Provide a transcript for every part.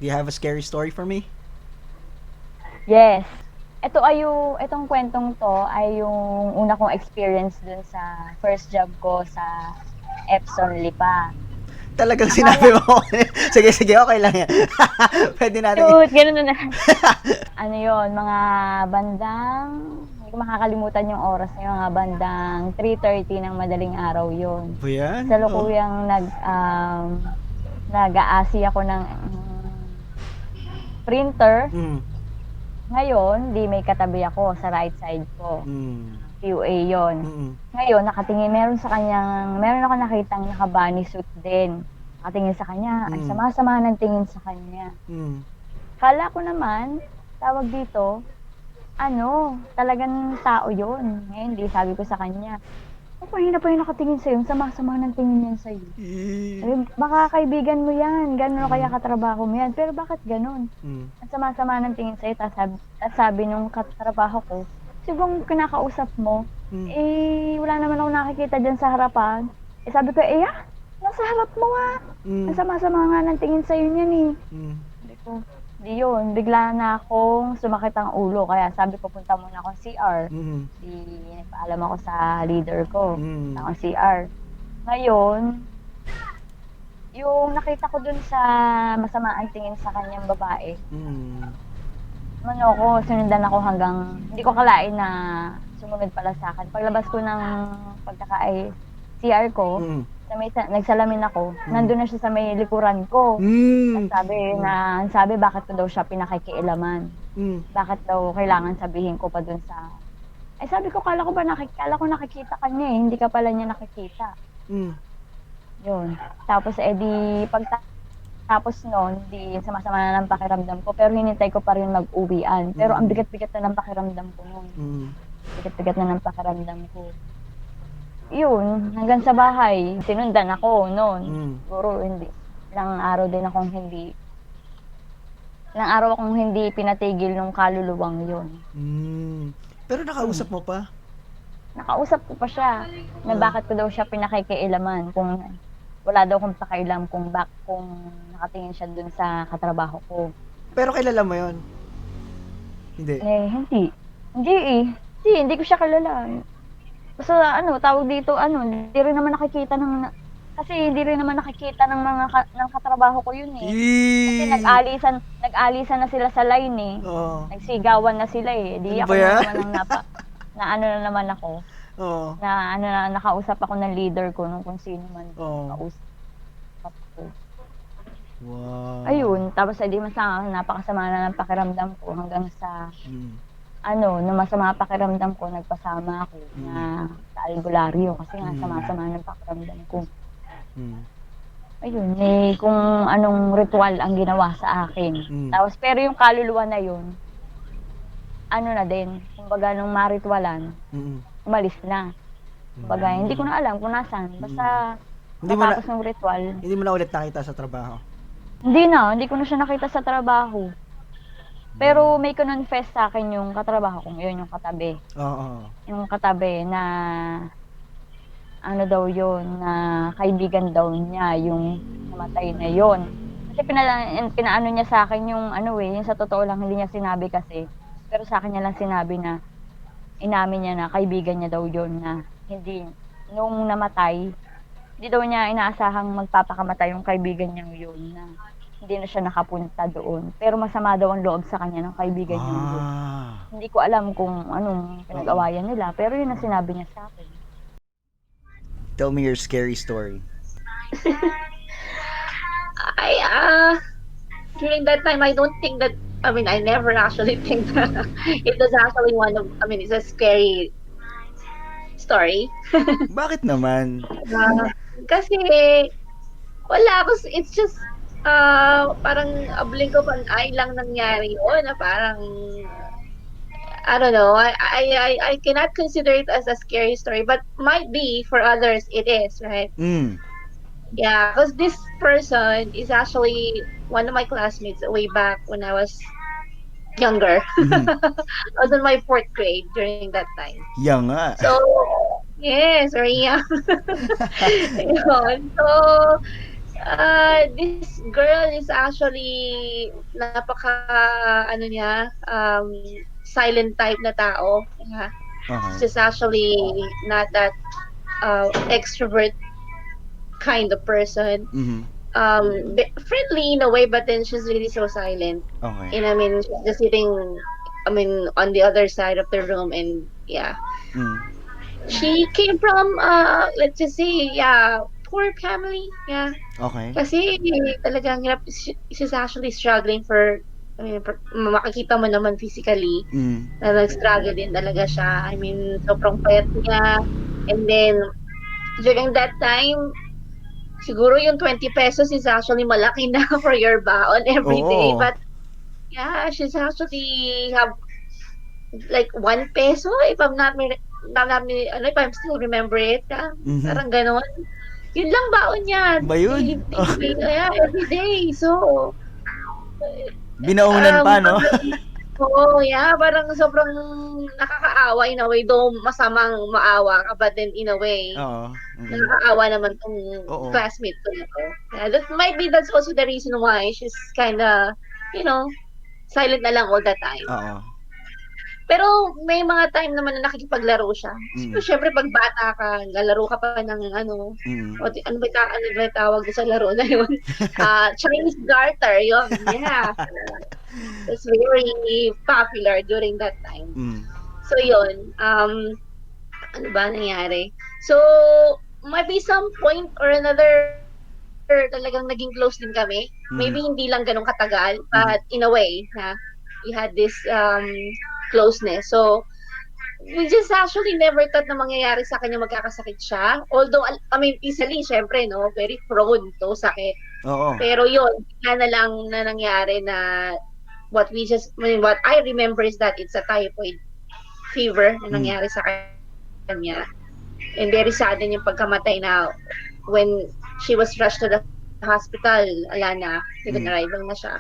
Do you have a scary story for me? Yes. Itong kwentong 'to ay yung una kong experience dun sa first job ko sa Epson Lipa. Talagang Akala sinabi mo. Sige, sige, okay lang yan. Pwede natin. Shoot, gano'n na. Ano yon, mga bandang hindi ko makakalimutan yung oras na yun, mga bandang 3:30 ng madaling araw yon. Ba yan? Oh. Kasalukuyang nag-aasi ako ng printer. Mm. Ngayon, 'di may katabi ako sa right side ko, Mm. QA yon. Mm. Ngayon meron akong nakitang naka-bunny suit din. Nakatingin sa kanya, ang Mm. sama-sama ng tingin sa kanya. Mm. Akala ko naman, tawag dito, ano, talagang tao yun. Ngayon 'di sabi ko sa kanya, "Kanina pa yung nakatingin sa'yo, ang sama-sama ng tingin niyan sa'yo. Eh. Sabi, baka kaibigan mo yan, gano'n kaya katrabaho mo yan, pero bakit gano'n? Mm. Ang sama-sama ng tingin sa'yo." Tas sabi nung katrabaho ko, "Siguro kinakausap mo, Mm. eh, wala naman akong nakikita diyan sa harapan." Eh, sabi ko, "Eh, nasa harap mo nga. Ang Mm. sama-sama nga ng tingin sa'yo niyan, eh." Mm. Sabi ko, 'di yun, bigla na akong sumakit ang ulo kaya sabi ko punta muna akong CR. Mm. 'Di nagpaalam ako sa leader ko, Mm. punta akong CR. Ngayon, yung nakita ko dun sa masama ang tingin sa kanyang babae, Mm. ano ko, sinundan ako hanggang hindi ko akalain na sumunod pala sa'kin. Paglabas ko ng CR ko, Mm. nagsalamin ako, nandun na siya sa may likuran ko. Mm. Sabi bakit ko daw siya pinakikialaman. Mm. Bakit daw kailangan sabihin ko pa dun sa sabi ko akala ko nakikita ka niya, eh, hindi ka pala niya nakikita. Mm. Yun. Tapos, di pagtapos nun, di sama-sama na ng pakiramdam ko, pero hinintay ko pa rin mag-uwian. Pero ang bigat-bigat na ng pakiramdam ko nun. Mm. Bigat-bigat na ng pakiramdam ko. Yun, hanggang sa bahay, sinundan ako nun. Mm. Siguro ilang araw akong hindi pinatigil nung kaluluwang yun. Mm. Pero nakausap mo pa? Nakausap ko pa siya na bakit ko daw siya pinakikialaman, kung wala daw akong pakialam kung nakatingin siya dun sa katrabaho ko. Pero kilala mo yon? Hindi. Eh, hindi. Hindi eh. Hindi ko siya kilala. Basta tawag dito, hindi rin naman nakikita ng ng katrabaho ko yun eh. Kasi nag-alisan na sila sa line eh. Oo. Nagsigawan na sila eh. Di Ano ako ba yan? na naman na naman ako. Oo. Nakausap ako ng leader ko nung kung sino man Oo. nakausap ko. Wow. Ayun, tapos napakasama na ng pakiramdam ko hanggang sa Mm. nung masama pakiramdam ko, nagpasama ako na sa albularyo kasi nga sama-sama ng pakiramdam ko. Mm. Ayun, kung anong ritual ang ginawa sa akin. Tapos pero yung kaluluwa na yun, na din, kumbaga nung maritwalan, Mm. umalis na. Kumbaga, hindi ko na alam kung nasaan. Basta matapos ng ritual. Hindi mo na ulit nakita sa trabaho? Hindi ko na siya nakita sa trabaho. Pero may kinonfess sa akin yung katrabaho kong yun, yung katabi. Oo. Yung katabi na daw yun, na kaibigan daw niya yung namatay na yun. Kasi pinaano niya sa akin yung yung sa totoo lang hindi niya sinabi kasi. Pero sa akin niya lang sinabi na inamin niya na kaibigan niya daw yun na hindi, nung namatay, hindi daw niya inaasahang magpapakamatay yung kaibigan niya yun na hindi na siya nakapunta doon. Pero masama daw ang loob sa kanya ng kaibigan niya yun. Hindi ko alam kung anong pinag-awayan nila, pero yun ang sinabi niya sa akin. Tell me your scary story. During that time, I don't think that, I never actually think that it was actually it's a scary story. Bakit naman? Kasi, wala, kasi it's just, parang a blink of an eye lang nangyari yun, na parang, I don't know, I cannot consider it as a scary story, but might be for others, it is, right? Mm. Yeah, because this person is actually one of my classmates way back when I was younger. I was in my 4th grade during that time. Young nga. So, yes, very young. Yun. So, This girl is actually ano niya, silent type na tao. Yeah. Okay. She's actually not that extrovert kind of person. Mhm. Friendly in a way, but then she's really so silent. Okay. And I mean, she's just sitting, I mean, on the other side of the room, and yeah, Mm. she came from, let's just say, yeah, poor family. Yeah. Okay. Kasi talagang hirap, she's actually struggling for, I mean, makikita mo naman physically Mm. na nag-struggle din talaga siya. I mean, sobrang payat niya. And then, during that time, siguro yung 20 pesos is actually malaki na for your baon every day. Oo. But, yeah, she's actually have like 1 peso, if I'm not, ano, if I'm still remember it. Mhm. Parang ganon. Yun lang baon niya. Ba yun? Daily, daily, yeah, every day. So, Binaunan pa, no? parang oo, yeah, parang sobrang nakakaawa in a way, though masamang maawa ka, but then in a way, Oo. Mm. nakakaawa naman 'tong Oo. classmate ko na 'to. Yeah, that's also the reason why she's kinda, you know, silent na lang all the time. Oo. Pero may mga time naman na nakikipaglaro siya. So, Mm. siyempre 'pag bata ka, naglalaro ka pa ng ano, Mm. ano ba tawag dun sa laro na yun? Chinese garter, yun, yeah. It's very popular during that time. Mm. So yun, ano ba nangyari? So, might be some point or another talagang naging close din kami. Maybe hindi lang Mhm. ganun katagal, but in a Mhm. way, we had this closeness. So, we just actually never thought na mangyayari sa kanya magkakasakit siya. Although, I mean, easily, syempre, no, very prone to sakit. Oo. Pero yun, bigla na lang na nangyari na I mean, what I remember is that it's a typhoid fever na Mm. nangyari sa kanya. And very sudden yung pagkamatay na when she was rushed to the hospital, ala na, Mm. nag-arrival na siya.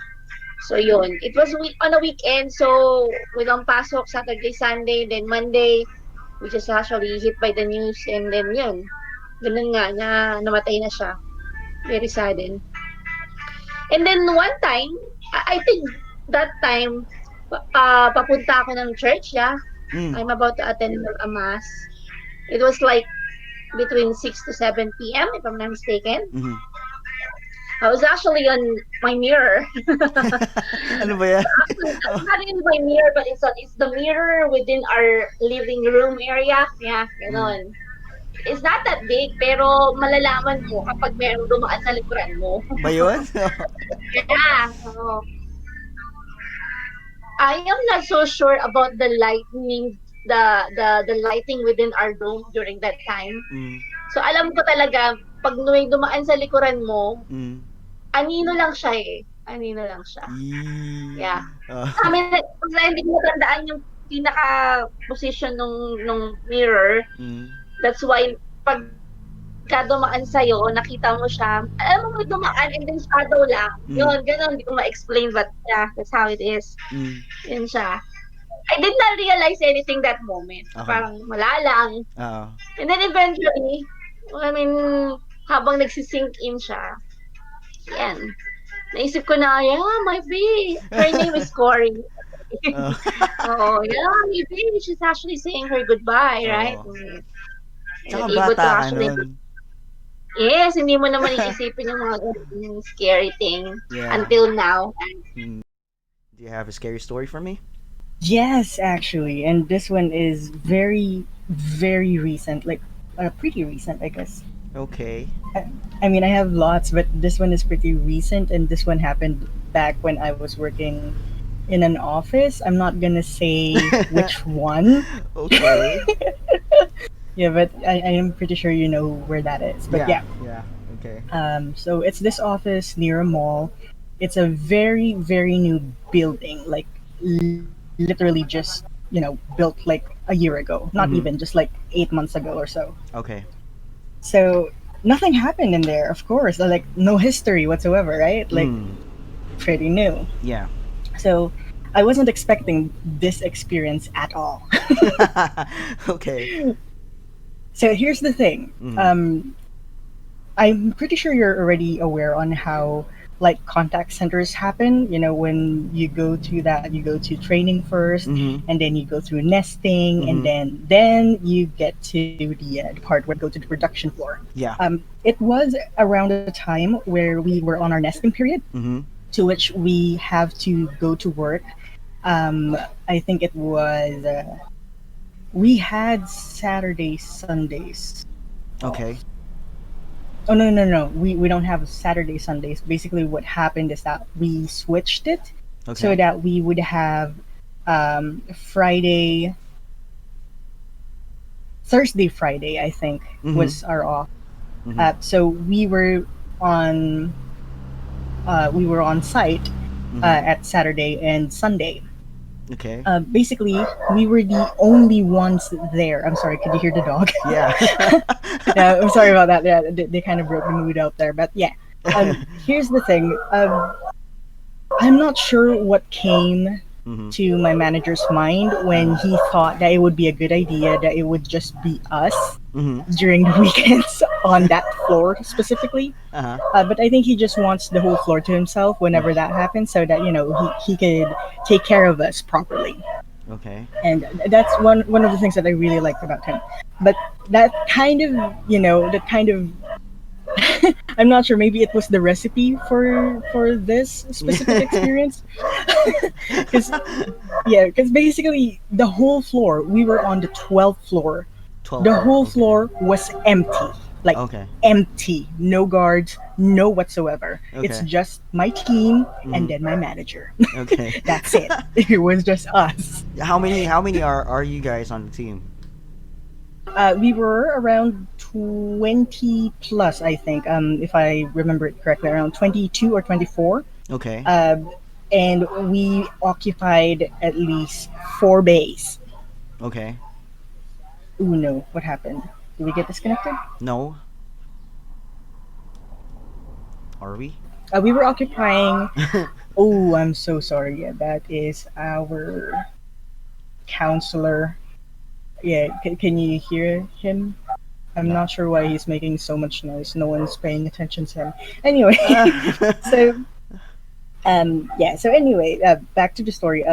So yun, it was on a weekend, so walang pasok Saturday, Sunday, then Monday, we just actually hit by the news, and then yun, ganun nga, na namatay na siya. Very sudden. And then one time, I think that time, papunta ako ng church, yeah. Mm. I'm about to attend a mass. It was like between 6 to 7 p.m., if I'm not mistaken. Mhm. I was actually on my mirror. Ano ba 'yan? Actually, Oh. not in my mirror, but it's the mirror within our living room area. Yeah, Mm. ganon. It's not that big, pero malalaman mo kapag merong dumaan sa likuran mo. Ba yun? Yeah. Oo. I am not so sure about the lighting within our room during that time. Mm. So alam ko talaga pag may dumaan sa likuran mo, Mm. anino lang siya eh. Anino lang siya. Ih. Yeah. Oh. I mean, hindi ko matandaan yung pinaka position nung mirror. Mm. That's why pagka dumaan sa'yo, nakita mo siya, alam mo may dumaan and then shadow lang. Yun, Mm. ganun, hindi ko ma-explain, but yeah, that's how it is. Mm. Yun siya. I did not realize anything that moment. Okay. Parang wala lang. Oo. And then eventually, I mean, habang nagsisink in siya, yan. Naisip ko na, yeah, maybe. Her name is Cory. Oo. Oh, yeah, maybe she's actually saying her goodbye, right? Oo. And Tsaka able to bata ka actually, nun. yes, hindi mo naman iisipin yung mga ganung scary thing Yeah. until now. Mm. Do you have a scary story for me? Yes, actually, and this one is very, very recent, like pretty recent, I guess. Okay. I mean, I have lots, but this one is pretty recent, and this one happened back when I was working in an office. I'm not gonna say which one. Okay. Yeah, but I am pretty sure you know where that is. But Yeah. yeah, Yeah. Okay. so it's this office near a mall. It's a very, very new building, like literally just, built like a year ago. Not even, Mhm. just like 8 months ago or so. Okay. So nothing happened in there, of course. Like no history whatsoever, right? Like Mm. pretty new. Yeah. So I wasn't expecting this experience at all. Okay. So here's the thing. Mhm. I'm pretty sure you're already aware on how like contact centers happen. You know, when you go to that, you go to training first, Mm-hmm. and then you go through nesting, and Mm-hmm. then you get to the part where you go to the production floor. Yeah. It was around a time where we were on our nesting period, Mm-hmm. to which we have to go to work. I think it was we had Saturdays, Sundays Okay. off. Oh no. We don't have Saturday Sundays. Basically, what happened is that we switched it so Okay. that we would have Friday, Thursday, Friday. I think Mm-hmm. was our off. Mm-hmm. So on we were on site Mm-hmm. at Saturday and Sunday. Okay. Basically, we were the only ones there. I'm sorry, could you hear the dog? Yeah. Yeah, I'm sorry about that. Yeah, they kind of broke the mood out there. But yeah, here's the thing. I'm not sure what came Mm-hmm. to my manager's mind when he thought that it would be a good idea that it would just be us Mm-hmm. during the weekends on that floor specifically. Uh-huh. But I think he just wants the whole floor to himself Mm. whenever that happens, so that he could take care of us properly. Okay. And that's one of the things that I really liked about him. But that kind of that kind of I'm not sure. Maybe it was the recipe for this specific experience. Because because basically the whole floor, we were on the 12th floor. 12 The floor. whole Okay. floor was empty, like Okay. empty, no guards, no whatsoever. It's Okay. just my team and Mm-hmm. then my manager. Okay. That's it. It was just us. How many are you guys on the team? We were around 20 plus, I think, if I remember it correctly, around 22 or 24. Okay. Um, and we occupied at least 4 bays. Okay. Ooh, no, what happened? Did we get disconnected? No. Are we? We were occupying. Oh, I'm so sorry. Yeah, that is our counselor. Yeah, can you hear him? I'm No. not sure why he's making so much noise. No one's paying attention to him. Anyway, so yeah. So anyway, back to the story.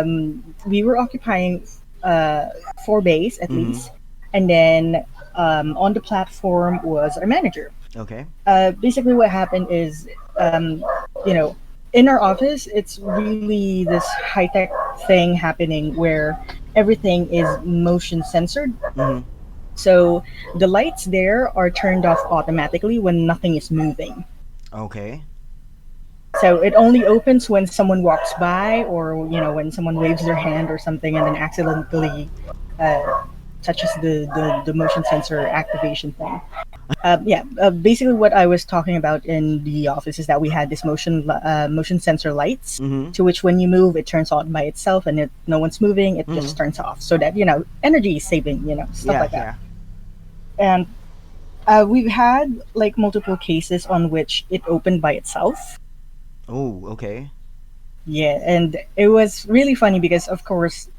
We were occupying 4 bays at Mm-hmm. least, and then on the platform was our manager. Okay. Basically, what happened is, you know, in our office, it's really this high tech thing happening where everything is motion censored. Mm-hmm. So the lights there are turned off automatically when nothing is moving. Okay. So it only opens when someone walks by, or when someone waves their hand or something and then accidentally uh, touches the motion sensor activation thing. Yeah, basically what I was talking about in the office is that we had this motion sensor lights, Mm-hmm. to which when you move, it turns on by itself, and if no one's moving, it Mm-hmm. just turns off, so that energy is saving, stuff Yeah. like that. Yeah. And we've had like multiple cases on which it opened by itself. Oh. Okay. Yeah, and it was really funny because, of course,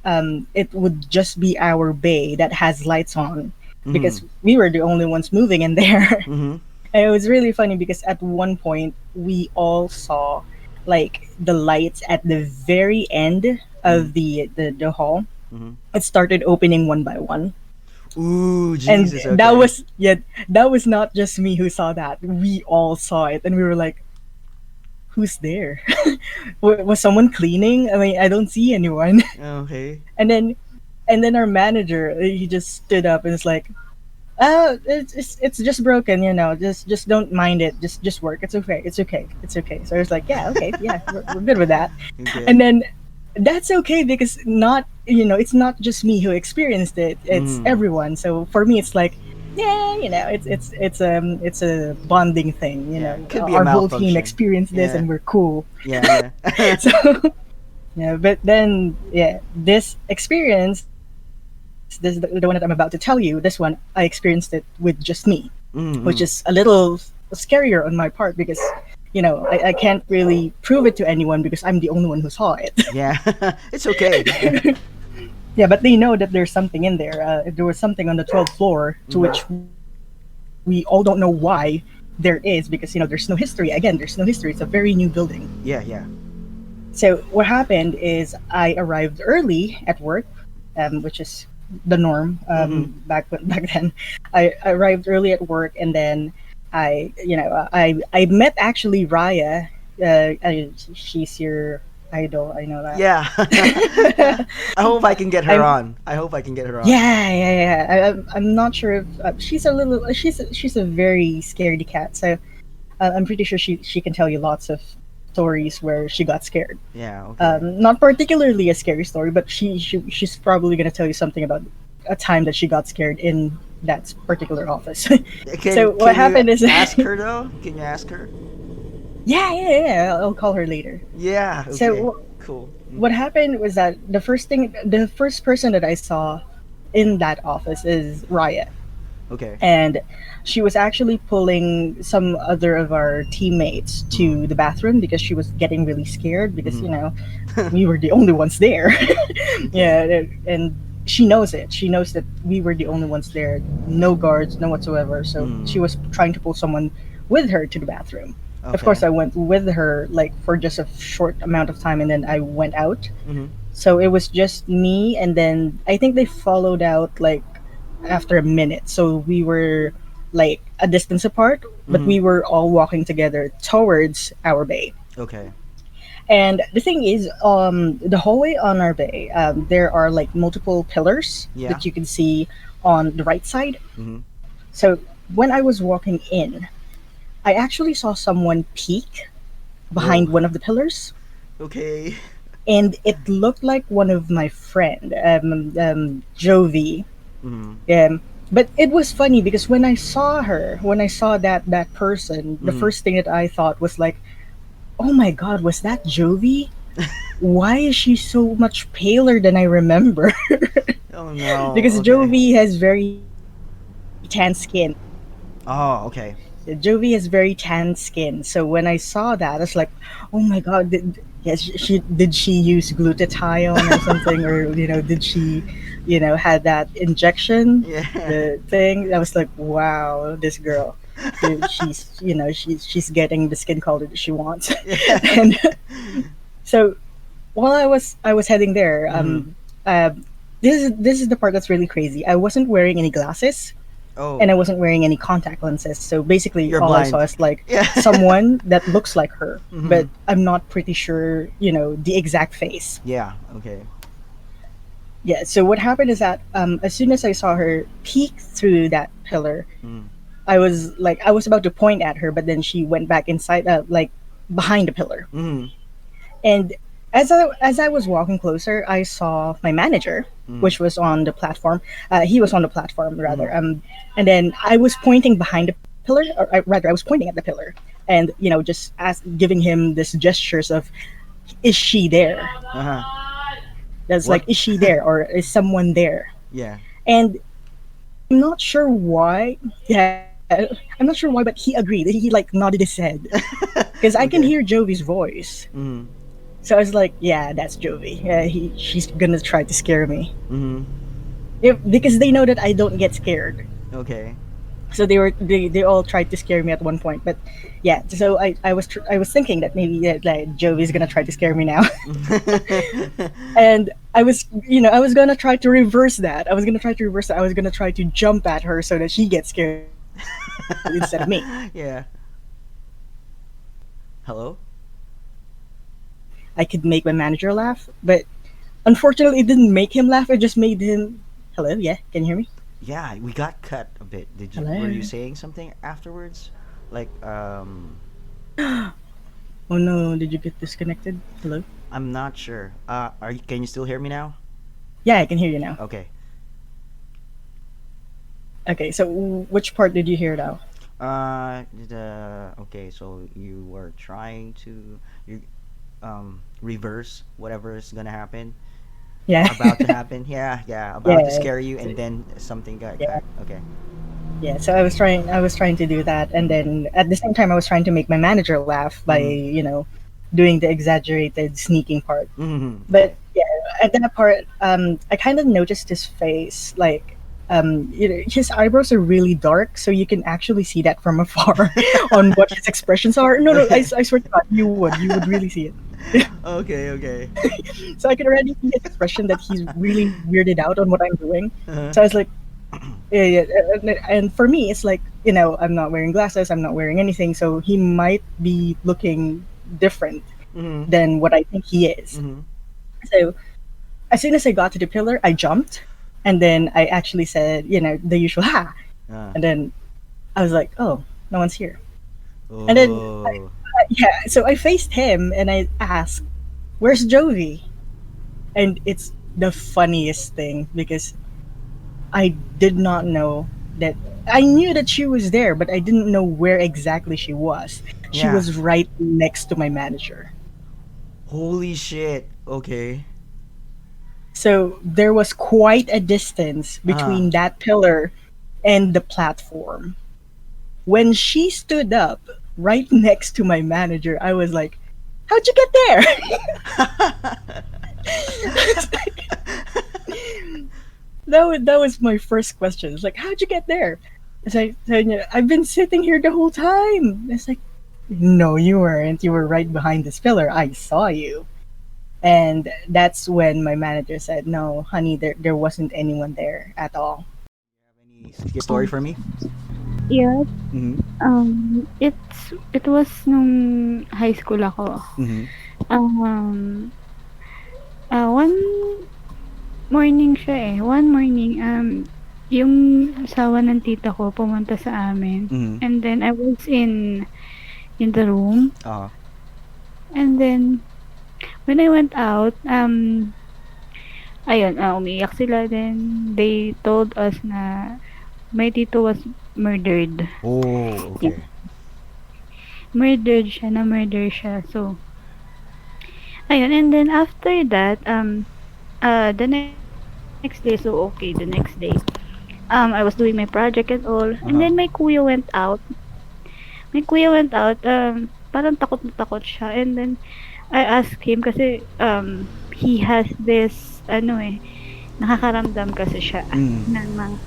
it would just be our bay that has lights on Mm-hmm. because we were the only ones moving in there. Mm-hmm. And it was really funny because at one point we all saw like the lights at the very end Mm-hmm. of the hall. Mm-hmm. It started opening one by one. Ooh, And Jesus. that Okay. was yeah, that was not just me who saw that. We all saw it and we were like, who's there? Was someone cleaning? I mean, I don't see anyone. Okay. And then our manager, he just stood up and was like, it's just broken, just don't mind it, just work, it's okay, it's okay. So I was like, yeah, okay, yeah, we're good with that. Okay. And then that's okay because not it's not just me who experienced it, it's Mm. everyone. So for me it's like, yeah, it's a bonding thing, Yeah. Could be a our whole team malfunction. experienced this Yeah. and we're cool. Yeah. Yeah. So yeah, but then yeah, this experience, the one that I'm about to tell you, this one I experienced it with just me, which is Mm-hmm. a little scarier on my part because I can't really prove it to anyone because I'm the only one who saw it. Yeah. It's okay. Yeah, but they know that there's something in there. There was something on the 12th floor to Mm-hmm. which we all don't know why, but there is, because there's no history. Again, there's no history. It's a very new building. Yeah, yeah. So what happened is I arrived early at work, which is the norm Mm-hmm. back then. I arrived early at work, and then I met actually Raya. She's your idol. I know that. Yeah. I hope I can get her I'm on. I hope I can get her on. yeah. I'm not sure if she's a little. She's a very scaredy cat. So I'm pretty sure she can tell you lots of stories where she got scared. Yeah, okay. Not particularly a scary story, but she's probably gonna tell you something about a time that she got scared in that particular office. So what Can you happened is, ask her though? Can you ask her? yeah, I'll call her later. Yeah, okay. So Cool. what happened was that the first person that I saw in that office is Raya, Okay. and she was actually pulling some other of our teammates Mm. to the bathroom because she was getting really scared because Mhm. we were the only ones there. Okay. Yeah, and she knows it. She knows that we were the only ones there, no guards, no whatsoever. So she Mm. was trying to pull someone with her to the bathroom. Of course, Okay. I went with her like for just a short amount of time, and then I went out. Mhm. So it was just me, and then I think they followed out like after a minute. So we were like a distance apart, but Mhm. we were all walking together towards our bay. Okay. And the thing is, the hallway on our bay, there are like multiple pillars Yeah. that you can see on the right side. Mhm. So when I was walking in, I actually saw someone peek behind Whoa. one of the pillars, Okay. and it looked like one of my friend, Jovi. Mhm. But it was funny because when I saw that person, the Mhm. first thing that I thought was like, "Oh my God, was that Jovi? Why is she so much paler than I remember?" Oh no. Because Okay. Jovi has very tan skin. Oh, okay. Jovi has very tan skin. So when I saw that, I was like, "Oh my God, did she use glutathione or something, or did she, had that injection, Yeah. the thing?" I was like, "Wow, this girl, she's getting the skin color that she wants." Yeah. And so while I was heading there, Mhm. uh, this is the part that's really crazy. I wasn't wearing any glasses, and Oh, I wasn't wearing any contact lenses. So basically, you're all I saw blind. is like Yeah. someone that looks like her, but Mhm. I'm not pretty sure, the exact face. Yeah. Okay. Yeah. So what happened is that as soon as I saw her peek through that pillar, Mm. I was about to point at her, but then she went back inside, like behind the pillar. Mhm. And as I was walking closer, I saw my manager, Mhm. which was on the platform. He was on the platform Mhm. rather. And then I was pointing behind the pillar, or rather, I was pointing at the pillar, and just giving him this gestures of, "Is she there?" Uh-huh. That's like, What? "Is she there, or is someone there?" Yeah. And I'm not sure why. Yeah, I'm not sure why, but he agreed. He like nodded his head because I can hear Okay. Jovi's voice. Mhm. So I was like, "Yeah, that's Jovi. Yeah, she's gonna try to scare me." Mhm. Because they know that I don't get scared. Okay. So they all tried to scare me at one point, but yeah. So I was thinking that maybe like Jovi's gonna try to scare me now, and I was gonna try to reverse that. I was gonna try to reverse that. I was gonna try to jump at her so that she gets scared instead of me. Yeah. Hello? I could make my manager laugh, but unfortunately, it didn't make him laugh. It just made him. Hello, yeah, can you hear me? Yeah, we got cut a bit. Were you Hello. saying something afterwards? Like Oh no, did you get disconnected? Hello? I'm not sure. Can you still hear me now? Yeah, I can hear you now. Okay. Okay, so which part did you hear now? Okay, so you were trying to you reverse whatever is gonna happen, Yeah. about to happen. Yeah, yeah, about to Yeah. scare you, So, and then something got yeah. cut. Okay. Yeah, so I was trying to do that, and then at the same time I was trying to make my manager laugh by, Mhm. doing the exaggerated sneaking part. Mhm. But Okay. yeah, at that part, I kind of noticed his face, like his eyebrows are really dark, so you can actually see that from afar on what his expressions are. No, no, Okay. I swear to God, you would really see it. Okay, okay. So I can already see his expression that he's really weirded out on what I'm doing. Uh-huh. So I was like, yeah, yeah. And for me, it's like, I'm not wearing glasses, I'm not wearing anything, so he might be looking different Mhm. than what I think he is. Mhm. So as soon as I got to the pillar, I jumped, and then I actually said, the usual ha, Ah. and then I was like, oh, no one's here. And then, Oh. yeah, so I faced him and I asked, where's Jovi? And it's the funniest thing because I did not know that. I knew that she was there, but I didn't know where exactly she was. She Yeah. was right next to my manager. Holy shit. Okay. So there was quite a distance Ah. between that pillar and the platform. When she stood up right next to my manager, I was like, how'd you get there? That was my first question. It's like, how'd you get there? It's like, I've been sitting here the whole time. It's like, no, you weren't. You were right behind this pillar. I saw you. And that's when my manager said, no, honey, there wasn't anyone there at all. Any scary story Um, for me? yeah, Mhm. it was nung high school ako. Mhm. Um, one morning siya eh. One morning, yung asawa ng tita ko pumunta sa amin. Mhm. And then I was in the room. Ah. And then when I went out, ayun, umiiyak sila. Then they told us na my tito was murdered. Oh, Yeah. okay. Na-murder siya. So, ayun. And then after that, the next day, so okay, the next day, I was doing my project and all. And then my Uh-huh. kuya went out. Parang takot na takot siya. And then I asked him kasi he has this ano eh, nakakaramdam kasi siya Mm. ng mga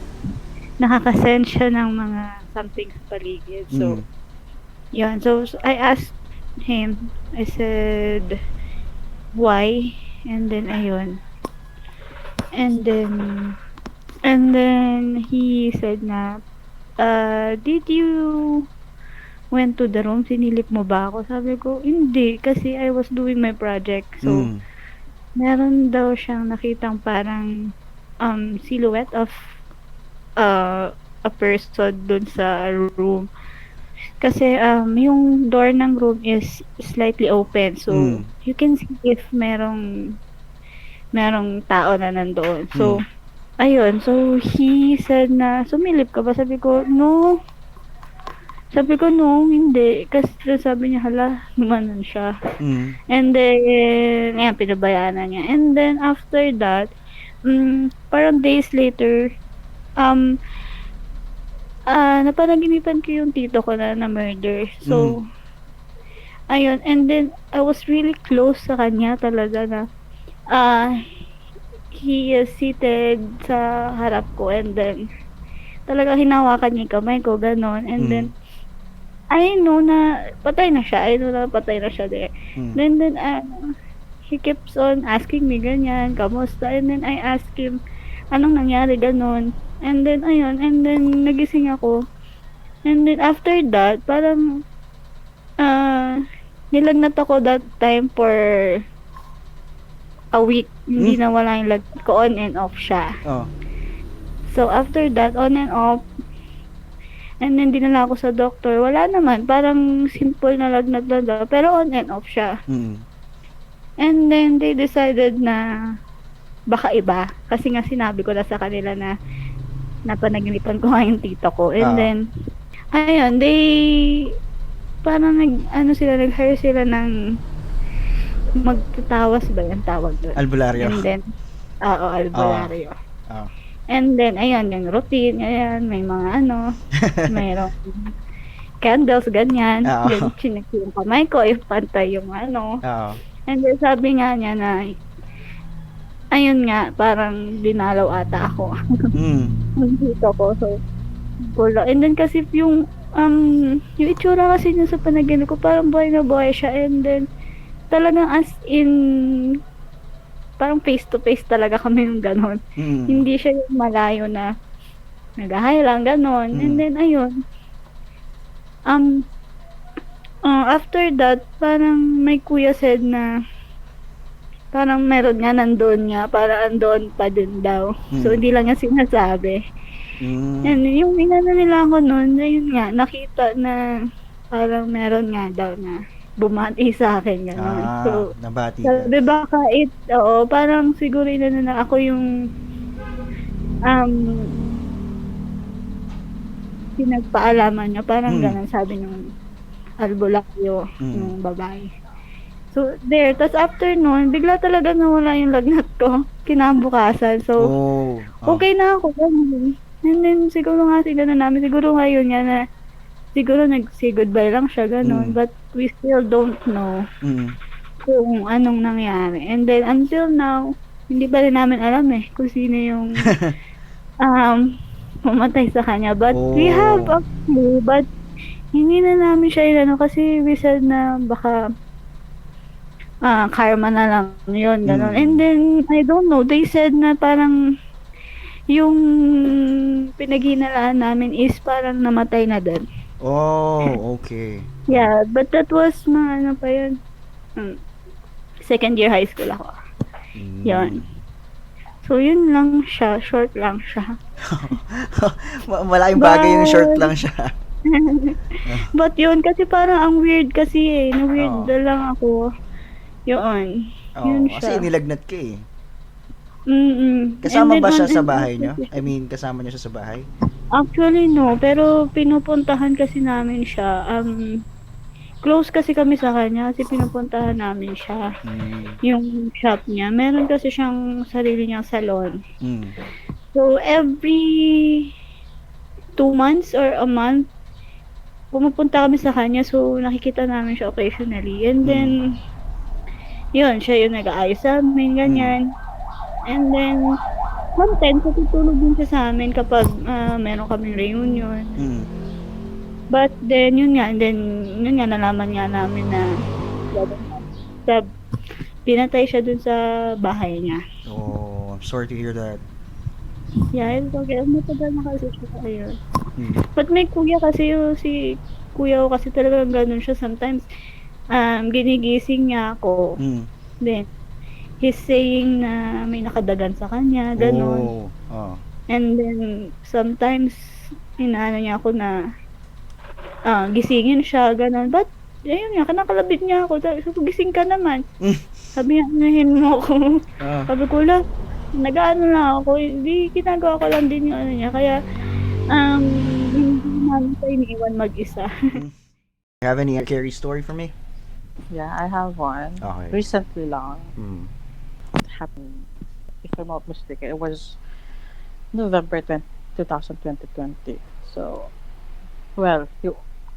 nakaka-sense siya ng mga something sa paligid. So, Mm. yun. So I asked him, I said, why? And then ayun. And then he said na, did you went to the room, sinilip mo ba ako? Sabi ko, hindi, kasi I was doing my project. So, Mm. meron daw siyang nakitang parang silhouette of a person dun sa room. Kasi yung door ng room is slightly open. So, Mm. you can see if merong tao na nandoon. Mm. So, ayun. So, he said na, sumilip ka ba? Sabi ko, no, hindi. Kasi sabi niya, hala, gumanon siya. Mm. And then, ayan, pinabayaan na niya. And then, after that, parang days later, um, napanaginipan ko yung tito ko na na-murder. Mm. So, ayun. And then, I was really close sa kanya talaga na, ah, he is seated sa harap ko. And then, talaga hinawakan niya yung kamay ko, ganon. And then, Mm. I know na patay na siya. I know na patay na siya there. Mm. Then, he keeps on asking me ganyan, kamusta? And then, I asked him, anong nangyari, ganon. And then, ayun, and then, nagising ako. And then, after that, parang, ah, nilagnat ako that time for a week. Hindi Mm. nawala yung lagnat ko, on and off siya. Oh. So, after that, on and off, and then dinala ako sa doctor, wala naman, parang simple na lagnat lang daw, pero on and off siya. Mm. And then they decided na baka iba, kasi nga sinabi ko na sa kanila na napanaginipan ko nga yung tito ko. And Ah. then, ayun, they parang nag-hire sila ng magtatawas ba yung tawag doon. Albularyo. And then, albularyo. Ah. And then, ayun, yung routine, ayan, may mga mayroong candles, ganyan. Oo. Then, chinek yung kamay ko, if pantay yung Ah. And then, sabi nga niya na, ayun nga, parang dinalaw ata ako Mm. ng tito ko. So, wala. And then kasi yung itsura kasi niya sa panaginip ko, parang buhay na buhay siya. And then, talagang as in, parang face to face talaga kami yung gano'n. Mm. Hindi siya yung malayo na nag-hi lang, gano'n. And Mm. then, ayun, um, after that, parang may kuya said na, parang meron nga nando'n nga, parang andoon pa din daw. So, Mm. hindi lang niya sinasabi. Mm. And yung inano nila ako nun, ayun nga, nakita na parang meron nga daw na bumati sa'kin, gano'n. Ah, So, nabati ka. sabi baka oo, parang siguro inano na ako yung, um, pinagpaalaman niya, parang Mm. gano'n sabi nung albularyo, Mm. nung babae. So, there. Tas after nun, bigla talaga nawala yung lagnat ko, kinabukasan. So, Oh. Oh. okey na ako, gano'n. And then siguro nga sinano namin, siguro nga yun nga na siguro nag-say goodbye lang siya, gano'n. Mm. But we still don't know Mm. kung anong nangyari. And then until now, hindi pa rin namin alam, kung sino yung, um, pumatay sa kanya. But we have Oh. a clue, but hindi na namin siya inano kasi we said na baka, karma na lang yun, gano'n. And Mm. then I don't know, they said na parang yung pinaghinalaan namin is parang namatay na din. Oh, okay. Oh. Yeah, but that was mga ano pa yun, second year high school ako. Mm. Yun. So, yun lang siya, short lang siya. Malaking bagay yung short But, lang siya. but yun, kasi parang ang weird kasi na-weird Oo. na lang ako. Yun. Yun Oo, kasi siya. nilagnat ka eh. And Kasama then ba on siya sa and off bahay nyo? kasi I siya. mean, kasama niyo siya sa bahay? Actually, no. Pero pinupuntahan kasi namin siya. Close kasi kami sa kanya kasi pinupuntahan namin siya. Mm. Yung shop niya. Meron kasi siyang sarili niyang salon. Mm. So, every 2 months or a month, pumupunta kami sa kanya. So, nakikita namin siya occasionally. And then, Mm. yun, siya yung nag-aayos sa amin, Mm. ganyan. And then, sometimes natutulog din siya sa amin kapag meron kaming reunion. Mm. But then, yun nga, and then, yun nga, nalaman nga namin na sa, pinatay siya dun sa bahay niya. Oh, I'm sorry to hear that. Yeah, it's okay. Matagal na kasi siya ayun. Mm. But may kuya kasi si kuya ko kasi talagang ganun siya. Sometimes, ginigising niya ako. Mm. Then, he's saying na may nakadagan sa kanya, ganun. Oh. Oh. And then, sometimes, inaano niya ako na, gisingin siya, ganun. But, ayun nga, kinakalabit niya ako. Sabi ko, gising ka naman. Mm. Sabi niya, "Anahin mo ako." Ah. Sabi ko, "Hala, nag-aano lang ako." Hindi, ginagawa ko lang din yung ano niya. Kaya, hindi namin siya iniiwan mag-isa. Mm. You have any scary story for me? Yeah, I have one. Okay. Recently lang. Mm. It happened, if I'm not mistaken, it was November 2020. So, well,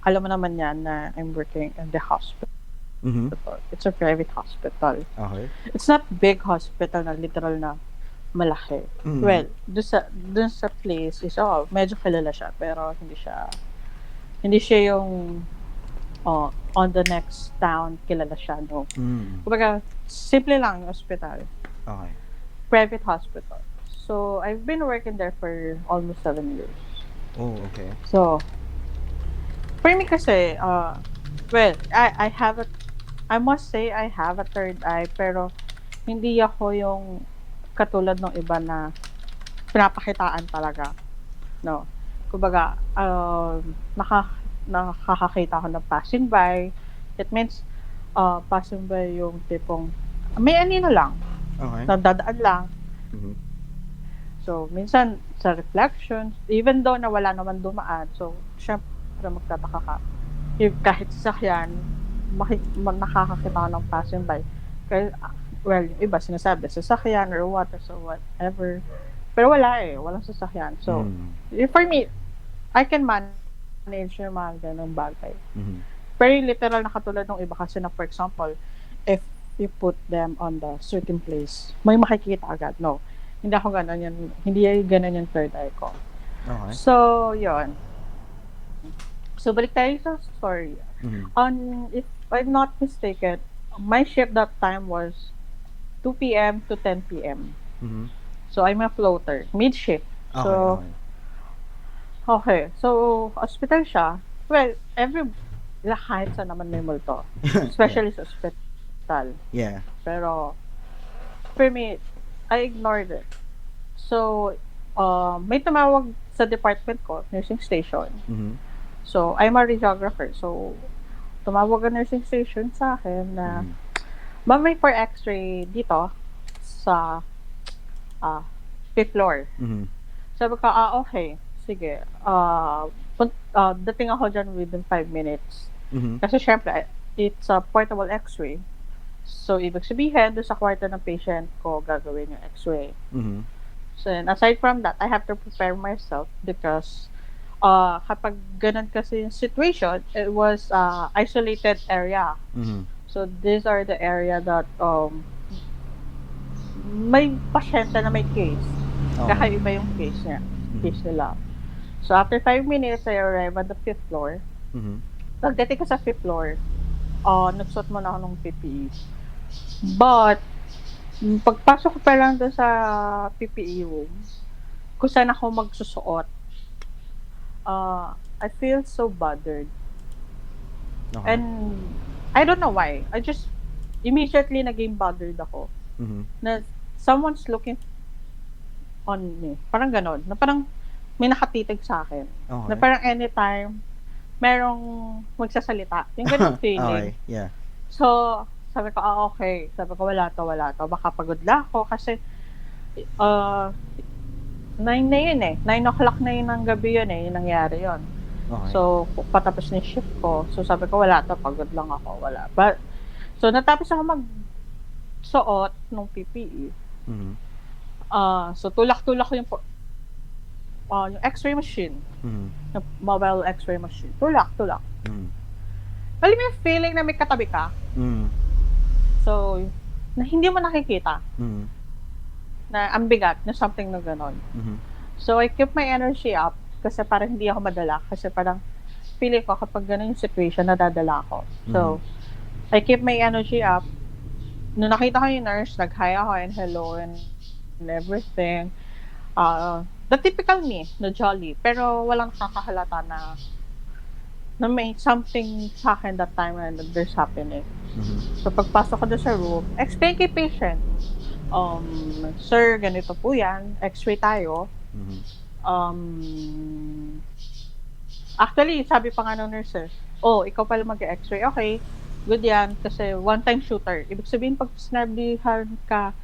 alam mo naman yan na I'm working in the hospital. Mm-hmm. It's a private hospital. Okay. It's not big hospital na literal na malaki. Mm. Well, dun sa place is, medyo kilala siya, pero hindi siya yung, on the next town, kilala siya, no. Mm. Kumbaga, simple lang yung hospital. Okay. Private hospital. So, I've been working there for almost 7 years. Oh, okay. So, for me kasi, well, I must say I have a third eye, pero hindi ako yung katulad ng iba na pinapakitaan talaga. No. Kumbaga, nakakakita ako ng passing by. It means, passing by yung tipong, may anino lang, Okay. nadadaan lang. Mm-hmm. So, minsan, sa reflections, even though na wala naman dumaan, so, syempre, magtataka ka. Kahit sasakyan, nakakakita ka ng passing by. Kaya, well, yung iba sinasabi, sasakyan or what, or so whatever. Pero wala walang sasakyan. So, for me, I can manage yung mga ganong bagay. Mm-hmm. Pero yung literal na katulad ng iba kasi na, for example, if you put them on the certain place, may makikita agad. No, hindi ako ganun yun. Hindi ganun yung third eye ko. Okay. So, yun. So, balik tayo sa story. Mhm. If I'm not mistaken, my shift that time was 2 p.m. to 10 p.m. Mhm. So, I'm a floater, mid-shift. Okay, So, okay. okay. So, hospital siya. Well, kahit saan naman may multo. Yeah. Especially sa hospital. Yeah. Pero, for me, I ignored it. So, may tumawag sa department ko, nursing station. Mhm. So, I'm a radiographer. So, tumawag ang nursing station sa akin na, Mhm. ma'am, may for x-ray dito sa ah, 5th floor. Mhm. Sabi ko, okay. Sige. Dating ako dyan within 5 minutes. Mhm. Kasi syempre, it's a portable x-ray. So, ibig sabihin, doon sa kwarto ng patient ko gagawin yung x-ray. Mhm. So, and aside from that, I have to prepare myself because kapag ganun kasi yung situation, it was isolated area. Mhm. So, these are the area that may pasyente na may case. Okay. Kakaiba yung case Mhm. nila. So, after 5 minutes, I arrive at the 5th floor. Mhm. Pagdating ko sa 5th floor, nagsuot muna ako ng PPE. But, pagpasok ko pa lang doon sa PPE room, kung saan ako magsusuot, I feel so bothered. Okay. And, I don't know why. I just immediately naging bothered ako. Mhm. Na someone's looking on me. Parang ganon. Na parang may nakatitig sa akin. Na Okay. parang anytime, merong magsasalita. Yung ganong feeling. Okay. Yeah. So, sabi ko, okay. Sabi ko, wala to. Baka pagod lang ako kasi 9 na yun eh. 9 o'clock na yun ng gabi yun eh. Yung nangyari yun. Okay. So, patapos na yung shift ko. So, sabi ko, wala to. Pagod lang ako. Wala. But, so, natapos ako magsuot ng PPE. Mhm. So, tulak-tulak ko yung x-ray machine. Mhm. Yung mobile x-ray machine. Tulak. Mhm. Alam mo yung feeling na may katabi ka? Mhm. So, na hindi mo nakikita. Mhm. Na ang bigat, na something na gano'n. Mhm. So, I keep my energy up kasi parang hindi ako madala. Kasi parang feeling ko kapag gano'n yung situation, nadadala ako. So, I keep my energy up. Nung nakita ko yung nurse, nag-hi ako and hello and everything. The typical me, na jolly. Pero walang nakakahalata na may something sa akin that time and there's happening. Mhm. So, pagpasok ko doon sa room, explain kay patient. Sir, ganito po yan. X-ray tayo. Mhm. Actually, sabi pa nga ng nurse, ikaw pala mag-x-ray. Okay, good yan. Kasi one-time shooter. Ibig sabihin, pag sinabihan ka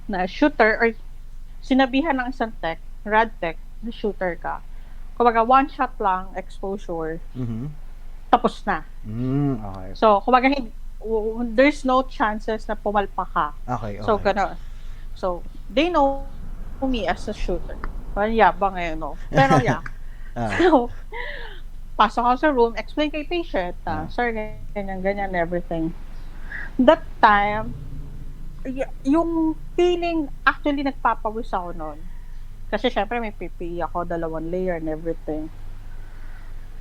na shooter or sinabihan ng isang rad tech, na shooter ka. Kumbaga, one shot lang, exposure, Mhm. tapos na. Okay. So, kumbaga, there's no chances na pumalpa ka. Okay. So, Okay. gano'n. So, they know me as a shooter. Parang yabang no? Pero yeah. Ah. So, pasok ako sa room, explain kay patient, Ah. sir, ganyan, everything. That time, yung feeling, actually, nagpapawis ako noon. Kasi syempre, may PPE ako, 2 layer and everything.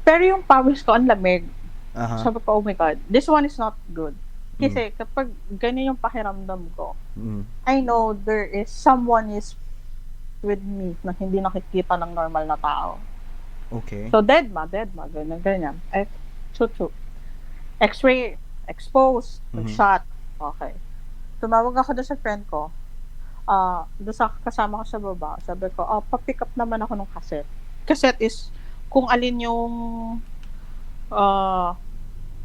Pero yung pawis ko, ang lamig. Sabi ko, oh my God, this one is not good. Kasi kapag ganyan yung pakiramdam ko, I know there is someone is with me na hindi nakikita ng normal na tao. Okay. So, dead ma, ganyan. X-ray, exposed, shot. Okay. Tumawag ako doon sa friend ko. Doon sa kasama ko sa baba. Sabi ko, pa-pick up naman ako ng cassette. Cassette is kung alin yung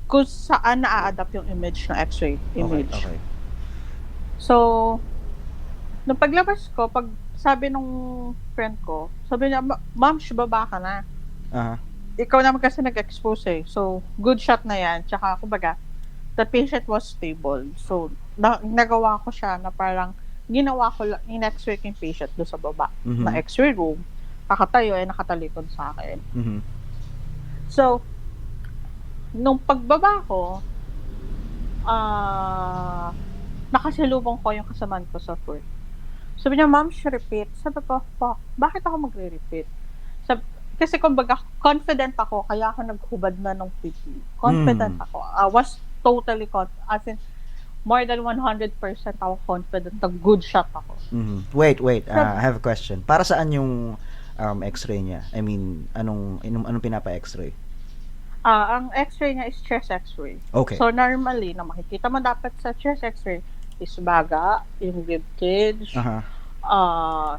kung saan na-adapt yung image ng X-ray image. Okay. So, nung paglabas ko, pag sabi nung friend ko, sabi niya, ma'am, baba ka na. Ikaw naman kasi nag-expose eh. So, good shot na yan. Tsaka, kumbaga, the patient was stable. So, nagawa ko siya na parang ginawa ko lang, in-x-ray yung patient doon sa baba. Na x-ray room. Kakatayo ay nakatalikod sa akin. So, nung pagbaba ko, nakasalubong ko yung kasamaan ko sa work. Sabi niya, "Ma'am, repeat." Sabi ko, "Fuck, bakit ako magre-repeat?" Sab Kasi kumbaga confident ako kaya ako naghubad na nung PP. Confident Mm. ako. I was totally as in more than 100% ako confident na good shot ako. Wait. Sab I have a question. Para saan yung X-ray niya? I mean, anong pinapa-X-ray? ang X-ray niya is chest X-ray. Okay. So normally, na makikita mo dapat sa chest X-ray is baga, yung rib cage, Aha. uh,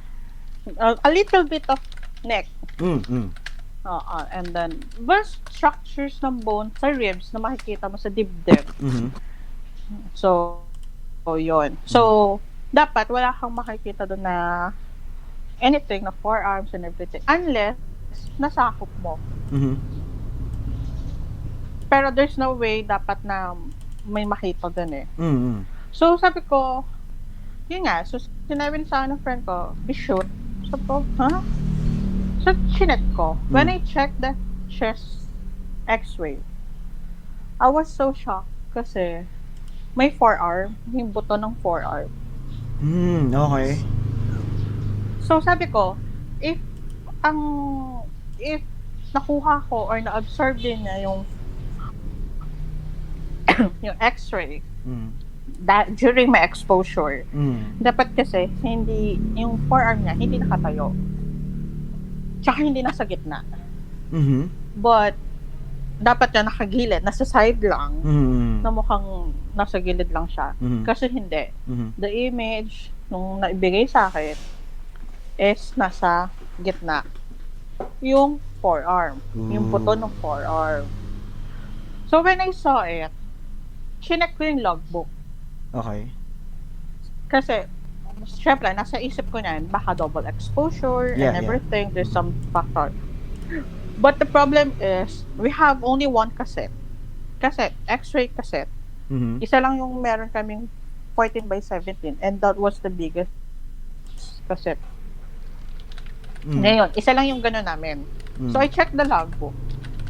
a little bit of neck. Mm. And then, best structures ng bone sa ribs na makikita mo sa dibdib. Mhm. So, yun. So, dapat wala kang makikita doon na anything na forearms and everything unless nasakop mo. Mhm. Pero there's no way dapat na may makita doon eh. Mm. So, sabi ko, yun nga. So, sinabi sa akin ng friend ko, be shoot. Sabi ko, huh? So, chinet ko. When I checked the chest x-ray, I was so shocked kasi may forearm, yung buto ng forearm. Okay. So, sabi ko, if ang if nakuha ko or na-absorb din niya yung yung x-ray that during my exposure, dapat kasi hindi yung forearm niya hindi nakatayo. Tsaka hindi nasa gitna. But dapat na nakagilid, nasa side lang, na mukhang nasa gilid lang siya. Kasi hindi. The image nung naibigay sa akin is nasa gitna. Yung forearm. Yung buto ng forearm. So when I saw it, chinek ko yung logbook. Okay. Kasi, syempre, nasa isip ko niyan, baka double exposure and everything. There's some factor. But the problem is, we have only one cassette. Cassette, X-ray cassette. Isa lang yung meron kaming 14x17 and that was the biggest cassette. Ngayon, isa lang yung gano'n namin. So, I checked the logbook.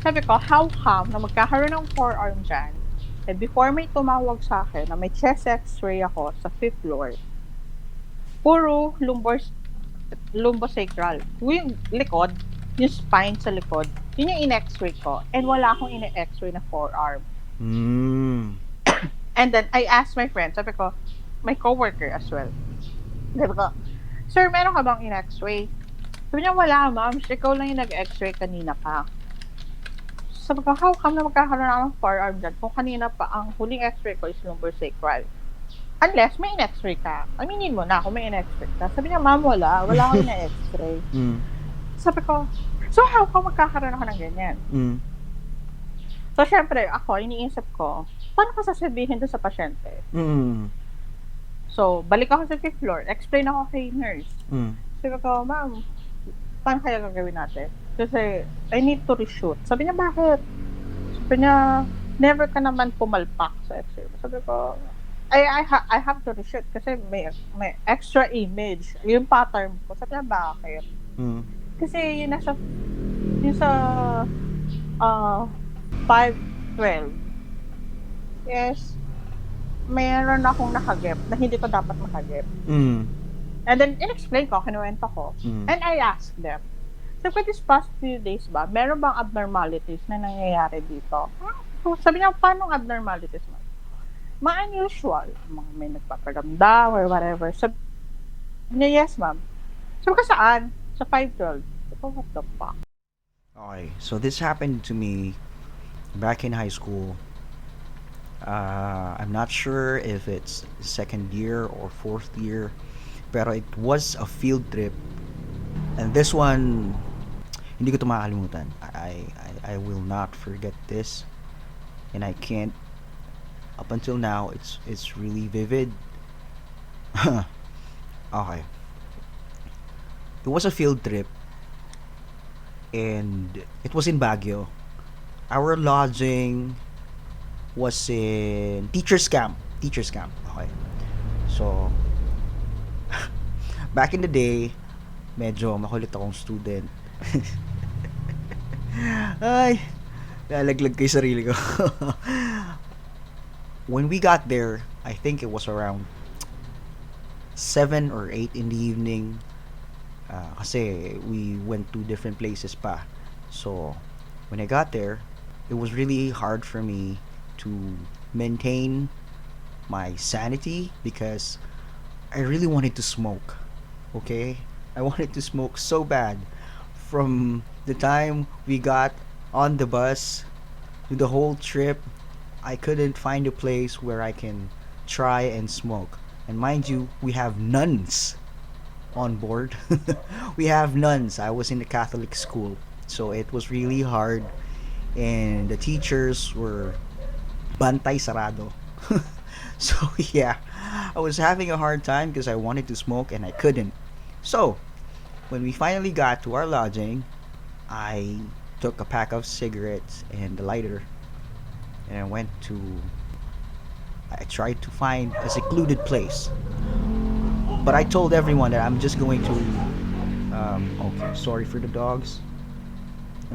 Sabi ko, how come na magkakaroon ng forearm dyan? And before may tumawag sa akin na may chest x-ray ako sa 5th floor, puro lumbosacral. Yung likod, yung spine sa likod, yun yung in-x-ray ko. And wala akong in-x-ray na forearm. And then, I asked my friend, sabi ko, my coworker as well. Sabi ko, "Sir, meron ka bang in-x-ray?" Sabi niya, "Wala, ma'am. Ikaw lang yung nag-x-ray kanina pa." Sabi ko, how come na magkakaroon ako ng forearm dyan kung kanina pa ang huling x-ray ko is lumbosacral? Unless may in-x-ray ka. Aminin mo na kung may in-x-ray ka. Sabi niya, "Ma'am, wala. Wala akong in-x-ray." Sabi ko, so how come magkakaroon ako ng ganyan? So, syempre, ako, iniisip ko, paano ko sasabihin doon sa pasyente? So, balik ako sa 5th floor. Explain ako kay nurse. Sabi ko, "Ma'am, paano kaya gagawin natin? Kasi, I need to reshoot." Sabi niya, "Bakit?" Sabi niya, "Never ka naman pumalpak sa x-ray." Sabi ko, I have to reshoot kasi may extra image. Yung pattern ko. Sabi niya, "Bakit?" Kasi yun sa 512 is mayroon akong nakagip na hindi ko dapat makagip. And then, in-explain ko, kinuwento ko. And I asked them, so, for this past few days ba, meron bang abnormalities na nangyayari dito? So, sabi niya, paano abnormalities mo? Mga unusual. Mga may nagpaparamdam or whatever. Sabi niya, "Yes, ma'am." Sabi ko, "Saan?" Sa 512. Sabi ko, "What the fuck?" Okay, so this happened to me back in high school. I'm not sure if it's second year or fourth year, pero it was a field trip. And this one, hindi ko ito makakalimutan. I will not forget this. And I can't, up until now, it's really vivid. Okay. It was a field trip. And it was in Baguio. Our lodging was in teacher's camp. Okay. So, back in the day, medyo makulit akong student. Ay, lalaglag ko yung sarili ko. When we got there, I think it was around 7 or 8 in the evening. Kasi we went to different places pa. So, when I got there, it was really hard for me to maintain my sanity because I really wanted to smoke. Okay? I wanted to smoke so bad. From the time we got on the bus to the whole trip, I couldn't find a place where I can try and smoke. And mind you, we have nuns on board. We have nuns. I was in a Catholic school, so it was really hard. And the teachers were bantay sarado. So yeah, I was having a hard time because I wanted to smoke and I couldn't. So when we finally got to our lodging, I took a pack of cigarettes and a lighter, and I went to. I tried to find a secluded place, but I told everyone that I'm just going to. Okay, sorry for the dogs.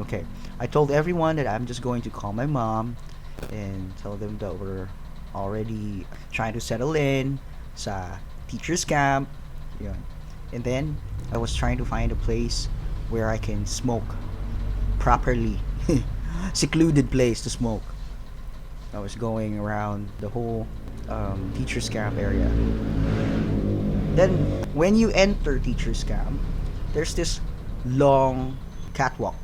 Okay, I told everyone that I'm just going to call my mom and tell them that we're already trying to settle in sa teacher's camp. Yun. And then I was trying to find a place where I can smoke properly. Secluded place to smoke. I was going around the whole teacher's camp area. Then when you enter teacher's camp, there's this long catwalk.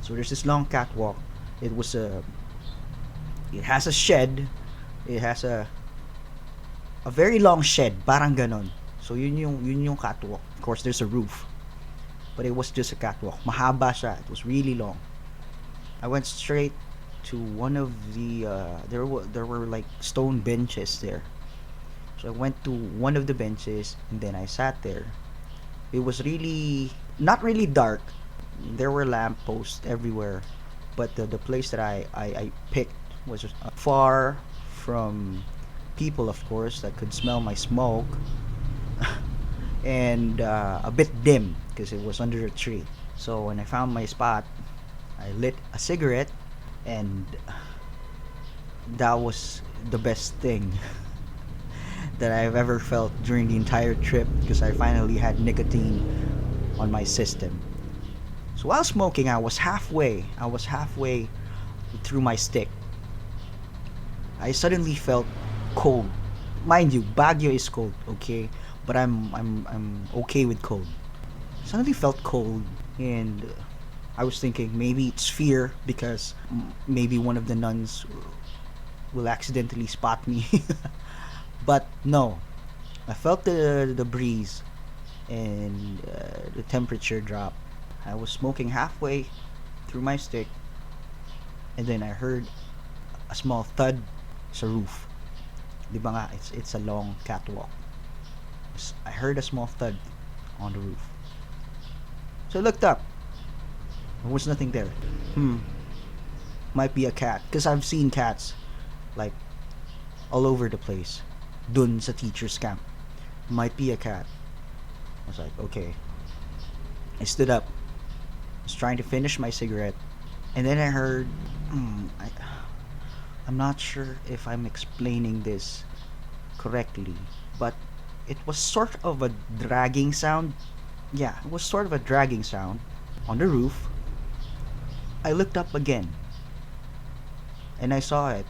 So there's this long catwalk. It was a it has a shed. It has a very long shed, parang ganon. So yun yung catwalk. Of course there's a roof, but it was just a catwalk. Mahaba siya. It was really long. I went straight to one of the there were like stone benches there. So I went to one of the benches and then I sat there. It was really not really dark. There were lampposts everywhere, but the place that I picked was far from people, of course, that could smell my smoke, and a bit dim because it was under a tree. So when I found my spot, I lit a cigarette, and that was the best thing that I've ever felt during the entire trip because I finally had nicotine on my system. So while smoking, I was halfway through my stick. I suddenly felt cold. Mind you, Baguio is cold, okay? But I'm okay with cold. Suddenly felt cold, and I was thinking maybe it's fear because maybe one of the nuns will accidentally spot me. But no, I felt the breeze and the temperature drop. I was smoking halfway through my stick, and then I heard a small thud sa roof. Di ba nga, it's a long catwalk. I heard a small thud on the roof. So I looked up. There was nothing there. Might be a cat. Because I've seen cats, like, all over the place. Dun sa teacher's camp. Might be a cat. I was like, okay. I stood up. I was trying to finish my cigarette. And then I heard... I'm not sure if I'm explaining this correctly, but it was sort of a dragging sound. Yeah, it was sort of a dragging sound on the roof. I looked up again and I saw it.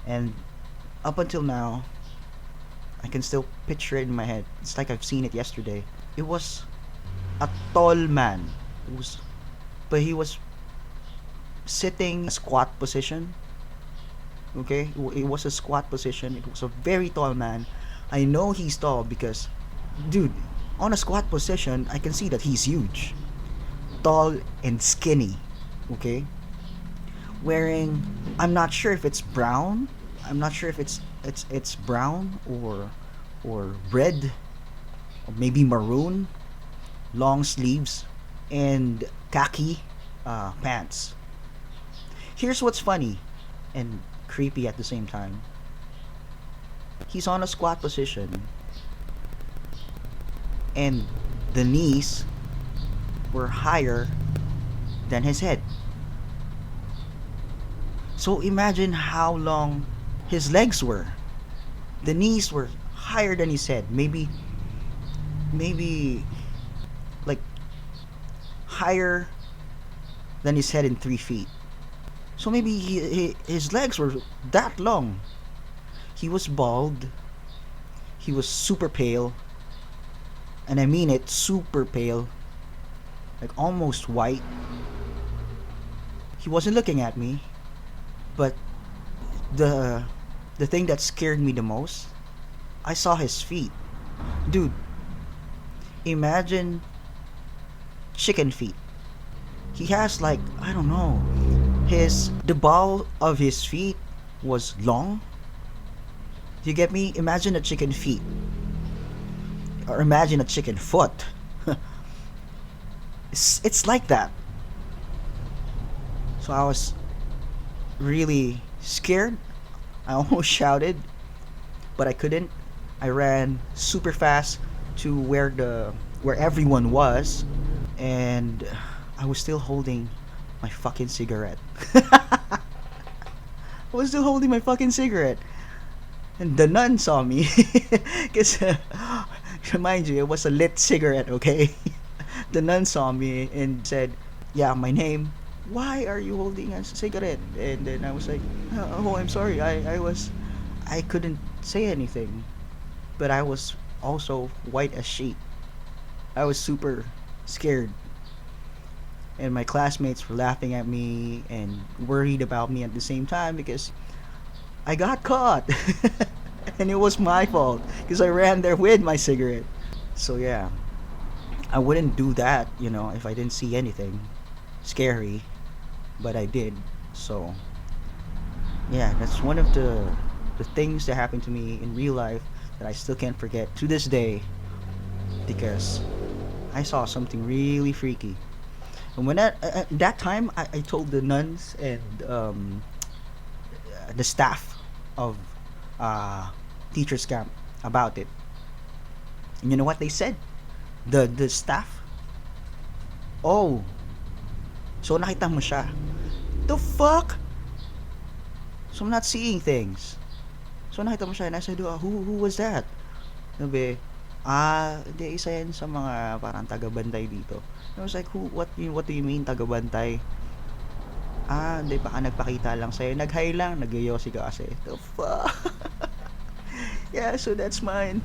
And up until now, I can still picture it in my head. It's like I've seen it yesterday. It was a tall man. But he was sitting in a squat position. Okay, it was a squat position. It was a very tall man. I know he's tall because, dude, on a squat position, I can see that he's huge, tall and skinny. Okay, wearing, I'm not sure if it's brown. I'm not sure if it's brown or red or maybe maroon, long sleeves and khaki pants. Here's what's funny and creepy at the same time. He's on a squat position and the knees were higher than his head. So imagine how long his legs were. The knees were higher than his head. Maybe like higher than his head in 3 feet. So maybe his legs were that long. He was bald. He was super pale. And I mean it, super pale. Like almost white. He wasn't looking at me. But the thing that scared me the most, I saw his feet. Dude, imagine chicken feet. He has like, I don't know, the ball of his feet was long. Do you get me? Imagine a chicken feet. Or imagine a chicken foot. It's like that. So I was really scared. I almost shouted, but I couldn't. I ran super fast to where everyone was, and I was still holding my fucking cigarette. I was still holding my fucking cigarette. And the nun saw me. Because, remind you, it was a lit cigarette, okay? The nun saw me and said, yeah, my name. Why are you holding a cigarette? And then I was like, oh, I'm sorry. I couldn't say anything. But I was also white as sheet. I was super scared. And my classmates were laughing at me and worried about me at the same time because I got caught. And it was my fault because I ran there with my cigarette. So yeah, I wouldn't do that, if I didn't see anything scary, but I did. So yeah, that's one of the things that happened to me in real life that I still can't forget to this day because I saw something really freaky. And when that time, I told the nuns and the staff of teachers camp about it. And you know what they said? The staff, oh, so nakita mo siya? The fuck? So I'm not seeing things. So nakita mo siya, and I said, who was that? Sabi, hindi, isa yan sa mga parang taga-bantay dito. And I was like, what do you mean taga-bantay? Hindi, baka nagpakita lang sa'yo. Nag-hi lang, nag-yosi ka kasi. The fuck? Yeah, so that's mine.